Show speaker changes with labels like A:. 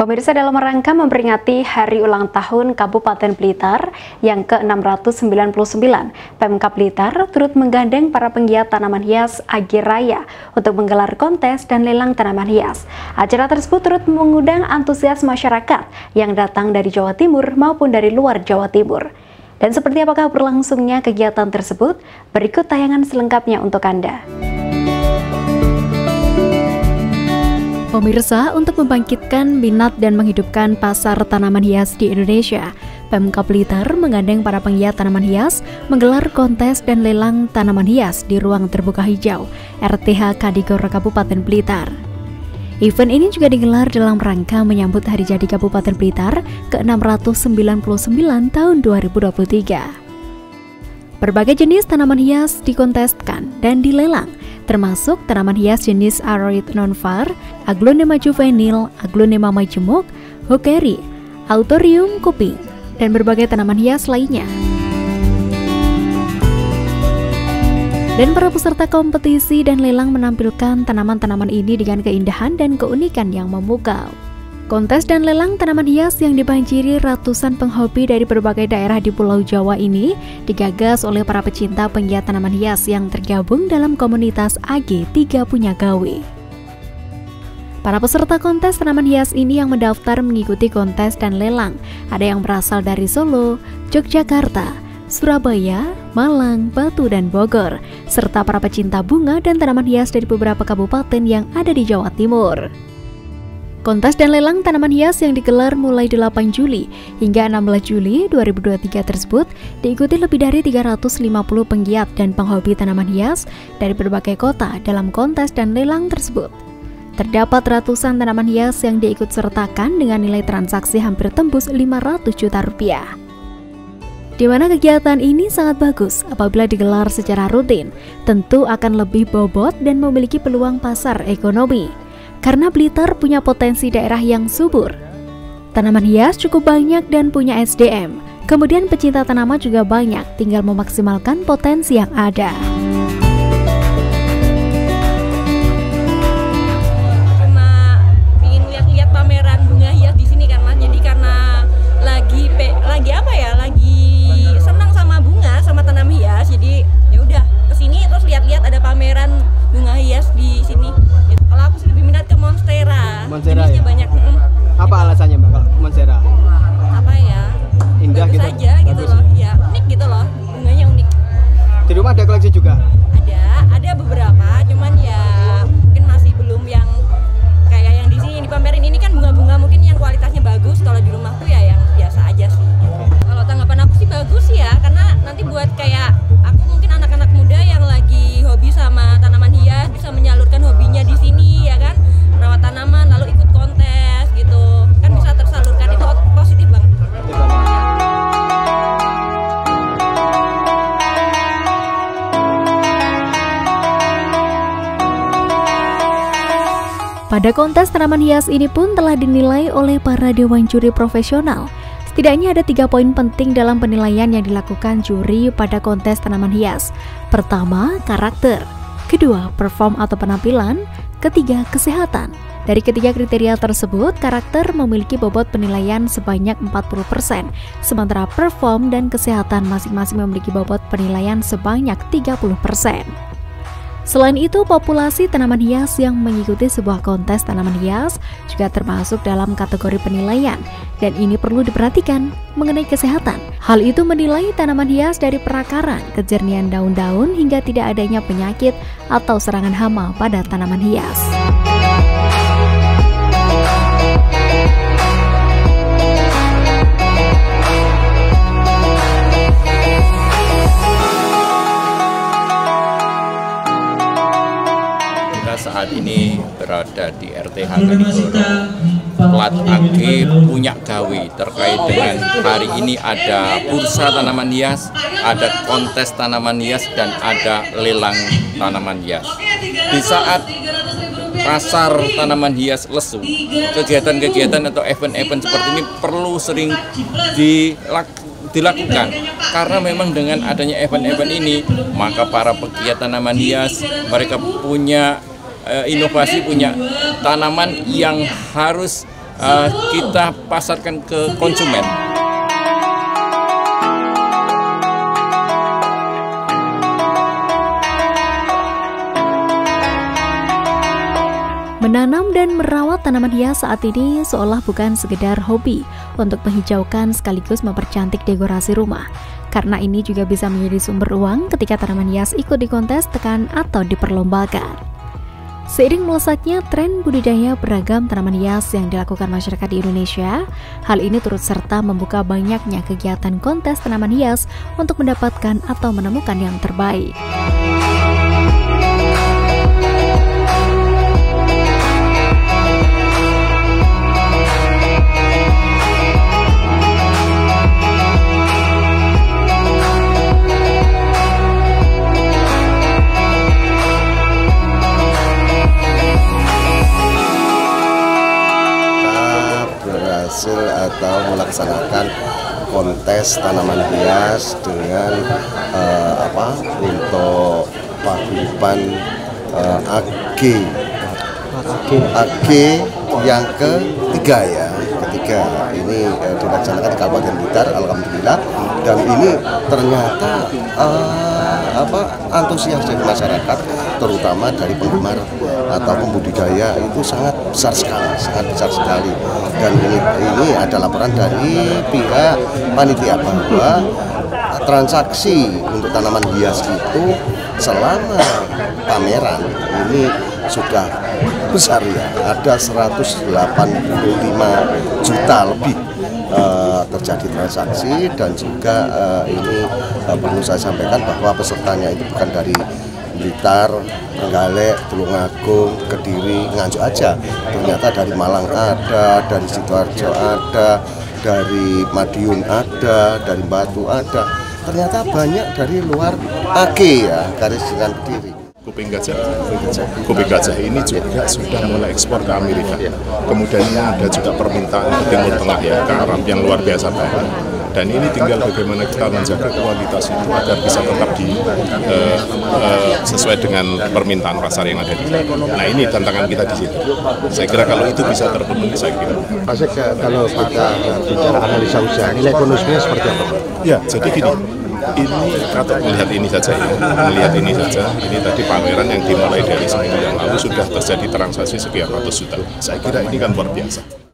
A: Pemirsa, dalam rangka memperingati Hari Ulang Tahun Kabupaten Blitar yang ke-699, Pemkab Blitar turut menggandeng para penggiat tanaman hias Agi Raya untuk menggelar kontes dan lelang tanaman hias. Acara tersebut turut mengundang antusias masyarakat yang datang dari Jawa Timur maupun dari luar Jawa Timur. Dan seperti apakah berlangsungnya kegiatan tersebut? Berikut tayangan selengkapnya untuk Anda. Pemirsa, untuk membangkitkan minat dan menghidupkan pasar tanaman hias di Indonesia, Pemkab Blitar menggandeng para penggiat tanaman hias menggelar kontes dan lelang tanaman hias di ruang terbuka hijau RTH Kadigor Kabupaten Blitar. Event ini juga digelar dalam rangka menyambut Hari Jadi Kabupaten Blitar ke-699 tahun 2023. Berbagai jenis tanaman hias dikonteskan dan dilelang, termasuk tanaman hias jenis Aroid nonvar, Aglonema juvenil, Aglonema majemuk, Hokeri, Autorium kuping, dan berbagai tanaman hias lainnya. Dan para peserta kompetisi dan lelang menampilkan tanaman-tanaman ini dengan keindahan dan keunikan yang memukau. Kontes dan lelang tanaman hias yang dibanjiri ratusan penghobi dari berbagai daerah di Pulau Jawa ini digagas oleh para pecinta penggiat tanaman hias yang tergabung dalam komunitas AG 3 Punya Gawe. Para peserta kontes tanaman hias ini yang mendaftar mengikuti kontes dan lelang ada yang berasal dari Solo, Yogyakarta, Surabaya, Malang, Batu, dan Bogor, serta para pecinta bunga dan tanaman hias dari beberapa kabupaten yang ada di Jawa Timur. Kontes dan lelang tanaman hias yang digelar mulai 8 Juli hingga 16 Juli 2023 tersebut diikuti lebih dari 350 penggiat dan penghobi tanaman hias dari berbagai kota dalam kontes dan lelang tersebut. Terdapat ratusan tanaman hias yang diikut sertakan dengan nilai transaksi hampir tembus 500 juta rupiah. Di mana kegiatan ini sangat bagus apabila digelar secara rutin, tentu akan lebih bobot dan memiliki peluang pasar ekonomi. Karena Blitar punya potensi daerah yang subur. Tanaman hias cukup banyak dan punya SDM. Kemudian pecinta tanaman juga banyak, tinggal memaksimalkan potensi yang ada.
B: Cuma ingin lihat-lihat pameran bunga hias di sini kan, Mas. Jadi karena lagi apa ya? Lagi senang sama bunga, sama tanaman hias. Jadi ya udah kesini terus lihat-lihat ada pameran bunga hias di sini. Kalau aku sih lebih minat ke Monstera.
C: Jenisnya
B: ya? Banyak.
C: Apa alasannya Mbak kalau Monstera?
B: Apa ya?
C: Indah
B: bagus
C: gitu.
B: Aja gitu loh. Ya, unik gitu loh. Bunganya unik.
C: Di rumah ada koleksi juga?
B: Ada beberapa, cuman ya mungkin masih belum yang kayak yang di sini dipamerin. Ini kan bunga-bunga mungkin yang kualitasnya bagus. Kalau di rumah tuh ya yang biasa aja sih. Kalau tanggapan aku sih bagus ya, karena nanti buat kayak aku mungkin anak-anak muda yang lagi hobi sama tanaman hias bisa menyalurkan hobinya di sini ya kan, merawat tanaman lalu ikut kontes gitu kan, bisa tersalurkan. Itu positif banget.
A: Pada kontes tanaman hias ini pun telah dinilai oleh para dewan juri profesional. Setidaknya ada 3 poin penting dalam penilaian yang dilakukan juri pada kontes tanaman hias. Pertama, karakter. Kedua, perform atau penampilan. Ketiga, kesehatan. Dari ketiga kriteria tersebut, karakter memiliki bobot penilaian sebanyak 40%, sementara perform dan kesehatan masing-masing memiliki bobot penilaian sebanyak 30%. Selain itu, populasi tanaman hias yang mengikuti sebuah kontes tanaman hias juga termasuk dalam kategori penilaian, dan ini perlu diperhatikan mengenai kesehatan. Hal itu menilai tanaman hias dari perakaran, kejernihan daun-daun, hingga tidak adanya penyakit atau serangan hama pada tanaman hias.
D: Saat ini berada di RTH Kadigor Plat AG Punya Gawe. Terkait dengan hari ini ada bursa tanaman hias, ada kontes tanaman hias, dan ada lelang tanaman hias. Di saat pasar tanaman hias lesu, kegiatan-kegiatan atau event-event seperti ini perlu sering dilakukan, karena memang dengan adanya event-event ini maka para pegiat tanaman hias mereka punya inovasi, punya tanaman yang harus kita pasarkan ke konsumen.
A: Menanam dan merawat tanaman hias saat ini seolah bukan sekedar hobi untuk menghijaukan sekaligus mempercantik dekorasi rumah. Karena ini juga bisa menjadi sumber uang ketika tanaman hias ikut dikontesten atau diperlombakan. Seiring melesatnya tren budidaya beragam tanaman hias yang dilakukan masyarakat di Indonesia, hal ini turut serta membuka banyaknya kegiatan kontes tanaman hias untuk mendapatkan atau menemukan yang terbaik.
E: Atau melaksanakan kontes tanaman hias dengan untuk paguyuban AG yang ketiga ya. Ketiga ini dilaksanakan di Kabupaten Blitar, alhamdulillah, dan ini ternyata antusias dari masyarakat, terutama dari penggemar atau pembudidaya itu sangat besar sekali. Dan ini ada laporan dari pihak panitia bahwa transaksi untuk tanaman hias itu selama pameran ini sudah besar ya, ada 185 juta lebih terjadi transaksi. Dan juga ini perlu saya sampaikan bahwa pesertanya itu bukan dari Blitar, Trenggalek, Tulungagung, Kediri, Nganjuk aja. Ternyata dari Malang ada, dari Sidoarjo ada, dari Madiun ada, dari Batu ada. Ternyata banyak dari luar AG ya, garis dengan Kediri.
F: Kuping gajah ini juga sudah mulai ekspor ke Amerika. Kemudian ada juga permintaan ke Timur Tengah ya, ke Arab yang luar biasa banyak. Dan ini tinggal bagaimana kita menjaga kualitas itu agar bisa tetap sesuai dengan permintaan pasar yang ada di sana. Nah ini tantangan kita di situ. Saya kira kalau itu bisa terpenuhi, saya kira.
E: Mas, kalau kita bicara analisa usaha, nilai ekonominya seperti apa?
F: Ya, jadi gini. Ini kalau melihat ini saja ini tadi pameran yang dimulai dari seminggu yang lalu sudah terjadi transaksi sekian ratus juta. Saya kira ini kan luar biasa.